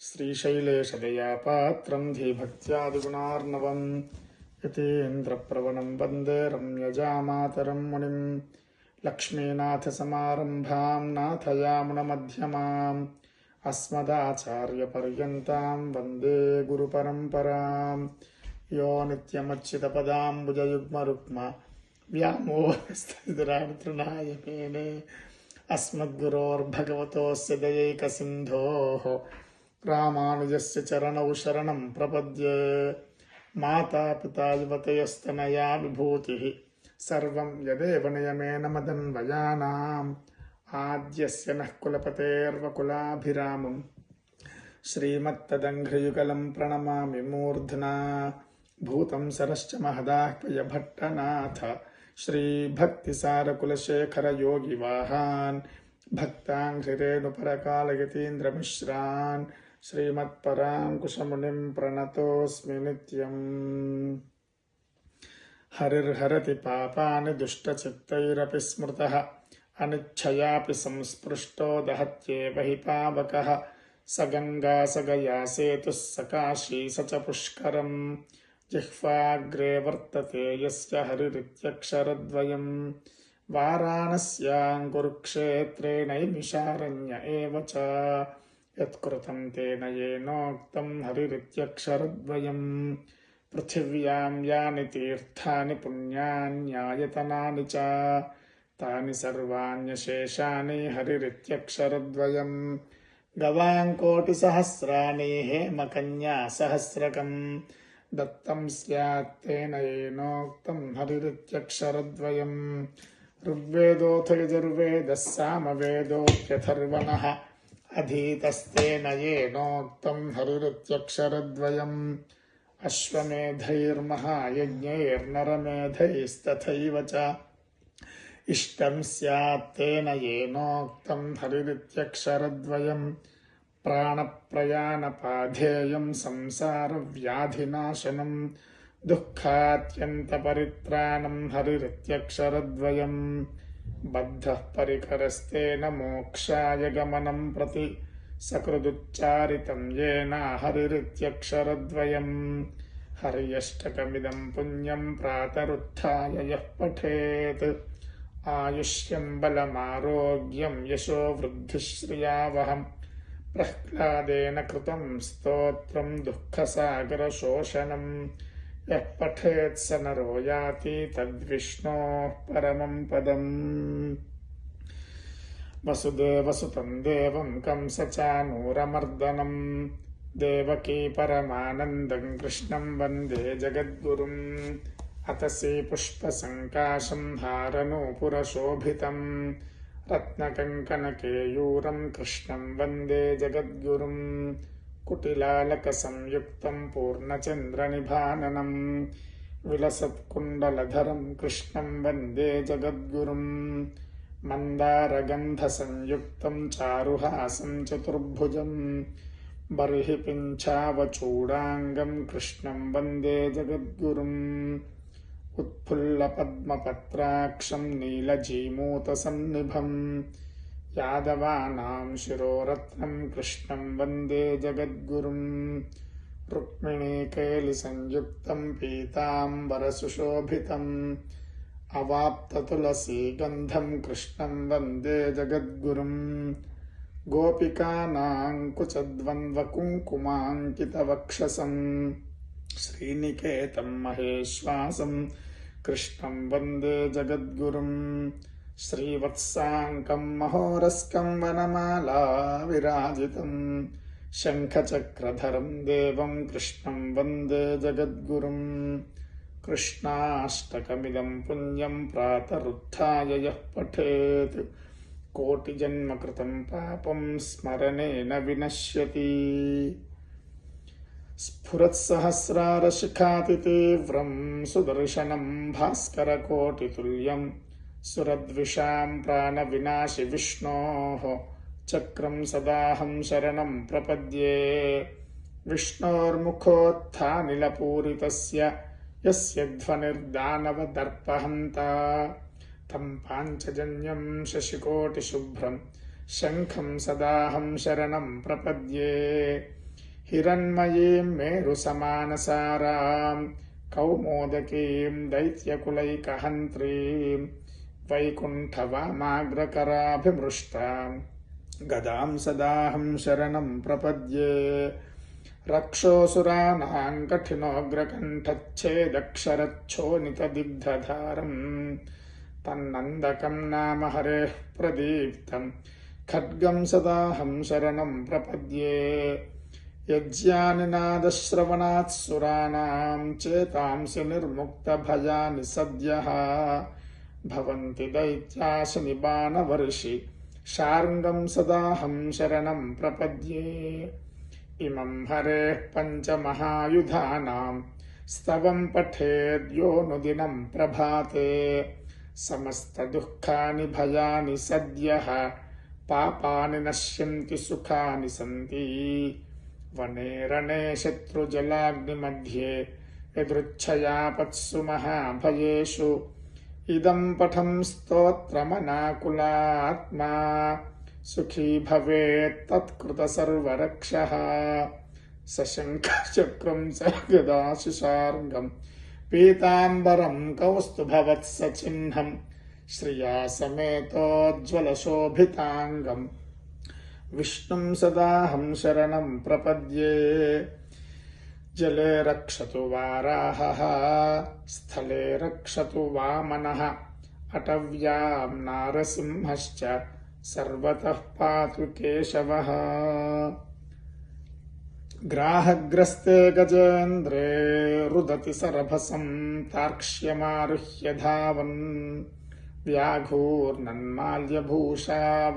श्रीशैलेशदयापात्रं धीभक्त्यादिगुणार्णवं यतीन्द्रप्रवणं वन्दे रम्यजामातरं मुनिं लक्ष्मीनाथसमारम्भां नाथयामुनमध्यमाम् अस्मदाचार्यपर्यन्तां वन्दे गुरुपरम्परां यो नित्यमच्युतपदाम्बुजयुग्मरुक्म व्यामोहस्तरातृणाय मेने अस्मद्गुरोर्भगवतोऽस्य दयैकसिन्धोः रामानुजस्य चरणौ शरणं प्रपद्ये। माता पिता युवतयस्तनया विभूतिः सर्वं यदेव नियमेन मदन्वयानाम् आद्यस्य नः कुलपतेर्वकुलाभिरामं श्रीमत्तदङ्घ्रियुगलं प्रणमामि मूर्ध्ना भूतं सरश्च महदाह्वयभट्टनाथ श्रीभक्तिसारकुलशेखरयोगिवाहान् भक्ताङ्घ्रिरेणुपरकालयतीन्द्रमिश्रान् श्रीमत्पराङ्कुशमुनिं प्रणतोऽस्मि नित्यम्। हरिर्हरति पापानि दुष्टचित्तैरपि स्मृतः अनिच्छयापि संस्पृष्टो दहत्येव हि पावकः स गङ्गा स गया सेतुः स काशी स च पुष्करम् जिह्वाग्रे वर्तते यस्य हरिरित्यक्षरद्वयं वाराणस्यां कुरुक्षेत्रे नैमिषारण्य एव च यत्कृतं तेन येनोक्तं हरिरित्यक्षरद्वयम् पृथिव्यां यानि तीर्थानि पुण्यान्यायतनानि च तानि सर्वाण्यशेषानि हरिरित्यक्षरद्वयम् गवाङ्कोटिसहस्राणि हेमकन्यासहस्रकम् दत्तं स्यात् तेन येनोक्तं हरिरित्यक्षरद्वयम् ऋग्वेदोऽथ यजुर्वेदः सामवेदोऽप्यथर्वणः अधीतस्तेन येनोक्तं हरिरित्यक्षरद्वयम् अश्वमेधैर्महायज्ञैर्नरमेधैस्तथैव च इष्टं स्यात् तेन येनोक्तं हरिरित्यक्षरद्वयम् प्राणप्रयाणपाधेयं संसारव्याधिनाशनं दुःखात्यन्तपरित्राणं हरिरित्यक्षरद्वयम् बद्धः परिकरस्तेन मोक्षाय गमनं प्रति सकृदुच्चारितं येन हरिरित्यक्षरद्वयम् हर्यष्टकमिदं पुण्यं प्रातरुत्थाय यः पठेत् आयुष्यं बलमारोग्यं यशो वृद्धिश्रियावहम् प्रह्लादेन कृतं स्तोत्रं दुःखसागरशोषणं यः पठेत् स नरो याति तद्विष्णोः परमं पदम्। वसुदेवसुतं देवं कंसचाणूरमर्दनं देवकी परमानन्दं कृष्णं वन्दे जगद्गुरुम् अतसी पुष्पसङ्काशं हारनूपुरशोभितं रत्नकङ्कणकेयूरं कृष्णं वन्दे जगद्गुरुम् कुटिलालकसंयुक्तं पूर्णचन्द्रनिभाननं विलसत्कुण्डलधरं कृष्णं वन्दे जगद्गुरुम् मन्दारगन्धसंयुक्तं चारुहासं चतुर्भुजं बर्हिपिञ्छावचूडाङ्गं कृष्णं वन्दे जगद्गुरुम् उत्फुल्लपद्मपत्राक्षं नीलजीमूतसन्निभं यादवानां शिरोरत्नं कृष्णं वन्दे जगद्गुरुम् रुक्मिणीकेलिसंयुक्तं पीताम्बरसुशोभितम् अवाप्ततुलसीगन्धं कृष्णं वन्दे जगद्गुरुम् गोपिकानां कुचद्वन्द्वकुङ्कुमाङ्कितवक्षसं श्रीनिकेतं महेश्वासं कृष्णं वन्दे जगद्गुरुम् श्रीवत्साङ्कं महोरस्कं वनमाला विराजितं शङ्खचक्रधरं देवं कृष्णं वन्दे जगद्गुरुम् कृष्णाष्टकमिदं पुण्यं प्रातरुत्थाय यः पठेत् कोटिजन्मकृतं पापं स्मरणेन विनश्यति। स्फुरत्सहस्रारशिखातितीव्रं सुदर्शनं भास्करकोटितुल्यं सुरद्विषां प्राणविनाशि विष्णोः चक्रं सदाहं शरणं प्रपद्ये। विष्णोर्मुखोत्थानिलपूरितस्य यस्य ध्वनिर्दानवदर्पहन्ता तं पाञ्चजन्यं शशिकोटिशुभ्रं शङ्खं सदाहं शरणं प्रपद्ये। हिरण्मयीं मेरुसमानसारां कौमोदकीं दैत्यकुलैकहन्त्रीं वैकुण्ठवामाग्रकराभिमृष्टां गदां सदाहं शरणं प्रपद्ये। रक्षोऽसुराणां कठिनोऽग्रकण्ठच्छेदक्षरच्छोणितदिग्धधारं तन्नन्दकं नाम हरेः प्रदीप्तं खड्गं सदाहं शरणं प्रपद्ये। यज्ञानिनादश्रवणात् सुराणां चेतांसि निर्मुक्तभयानि सद्यः भवन्ति दैत्याशनिबाणवर्षि शार्ङ्गं सदाहं शरणं प्रपद्ये। इमं हरेः पञ्चमहायुधानां स्तवं पठेद्योऽनुदिनं प्रभाते समस्तदुःखानि भयानि सद्यः पापानि नश्यन्ति सुखानि सन्ति। वने रणे शत्रुजलाग्निमध्ये यदृच्छयापत्सु महाभयेषु इदं पठं स्तोत्रमनाकुलात्मा सुखी भवेत् तत्कृतसर्वरक्षः। सशङ्खचक्रं च गदाशुशार्ङ्गं पीताम्बरं कौस्तुभवत्सचिह्नं श्रिया समेतोज्ज्वलशोभिताङ्गं विष्णुं सदाहं शरणं प्रपद्ये। जले रक्षतु वाराहः स्थले रक्षतु वामनः अटव्यां नारसिंहश्च सर्वतः पातु केशवः। ग्राहग्रस्ते गजेन्द्रे रुदति सरभसं तार्क्ष्यमारुह्य धावन् व्याघूर्णन्माल्यभूषा